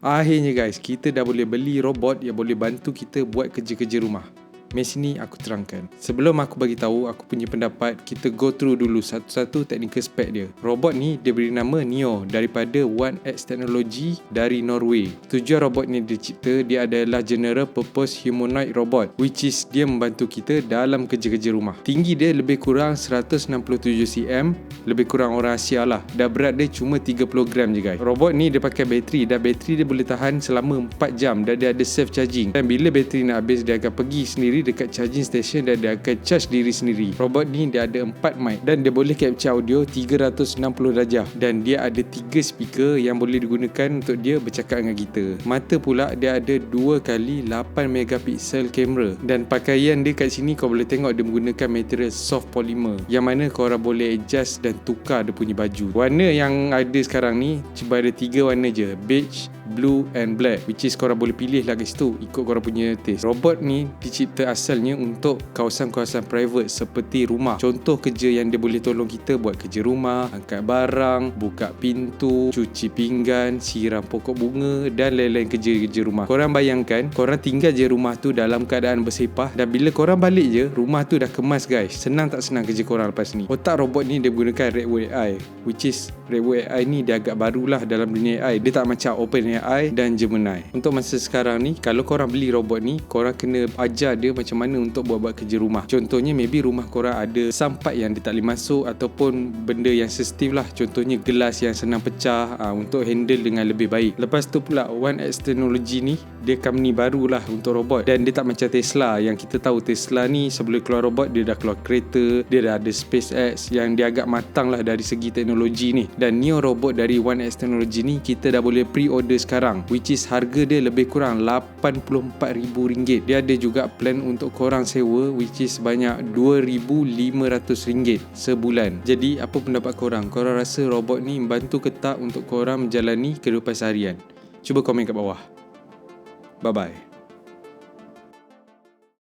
Akhirnya guys, kita dah boleh beli robot yang boleh bantu kita buat kerja-kerja rumah. Mari sini aku terangkan. Sebelum aku bagi tahu aku punya pendapat, kita go through dulu satu-satu technical spec dia. Robot ni dia beri nama Neo daripada One X Technology dari Norway. Tujuan robot ni dicipta, dia adalah general purpose humanoid robot, which is dia membantu kita dalam kerja-kerja rumah. Tinggi dia lebih kurang 167 cm, lebih kurang orang Asia lah. Dan berat dia cuma 30 gram je guys. Robot ni dia pakai bateri, dan bateri dia boleh tahan selama 4 jam, dan dia ada self charging. Dan bila bateri nak habis, dia akan pergi sendiri dekat charging station dan dia akan charge diri sendiri. Robot ni dia ada 4 mic dan dia boleh capture audio 360 darjah, dan dia ada 3 speaker yang boleh digunakan untuk dia bercakap dengan kita. Mata pula dia ada 2x8 megapiksel kamera, dan pakaian dia kat sini kau boleh tengok dia menggunakan material soft polymer yang mana korang boleh adjust dan tukar dia punya baju. Warna yang ada sekarang ni cuma ada 3 warna je, beige, blue and black, which is korang boleh pilih lah kat situ ikut korang punya taste. Robot ni dicipta asalnya untuk kawasan-kawasan private seperti rumah. Contoh kerja yang dia boleh tolong kita buat kerja rumah, angkat barang, buka pintu, cuci pinggan, siram pokok bunga dan lain-lain kerja-kerja rumah. Korang bayangkan, korang tinggal je rumah tu dalam keadaan bersepah, dan bila korang balik je, rumah tu dah kemas guys. Senang tak senang kerja korang lepas ni? Otak robot ni dia menggunakan Redwood AI, which is Redwood AI ni dia agak barulah dalam dunia AI. Dia tak macam OpenAI dan Gemini. Untuk masa sekarang ni, kalau korang beli robot ni, korang kena ajar dia macam mana untuk buat kerja rumah. Contohnya maybe rumah korang ada sampat yang dia tak boleh masuk, ataupun benda yang sensitif lah, contohnya gelas yang senang pecah, untuk handle dengan lebih baik. Lepas tu pula One X Technology ni dia company baru lah untuk robot, dan dia tak macam Tesla. Yang kita tahu Tesla ni sebelum keluar robot dia dah keluar kereta, dia dah ada SpaceX yang dia agak matang lah dari segi teknologi ni. Dan Neo robot dari One X Technology ni kita dah boleh pre-order sekarang, which is harga dia lebih kurang RM84,000. Dia ada juga plan untuk korang sewa, which is sebanyak RM2,500 sebulan. Jadi apa pendapat korang? Korang rasa robot ni membantu ke tak untuk korang menjalani kehidupan seharian? Cuba komen kat bawah. Bye bye.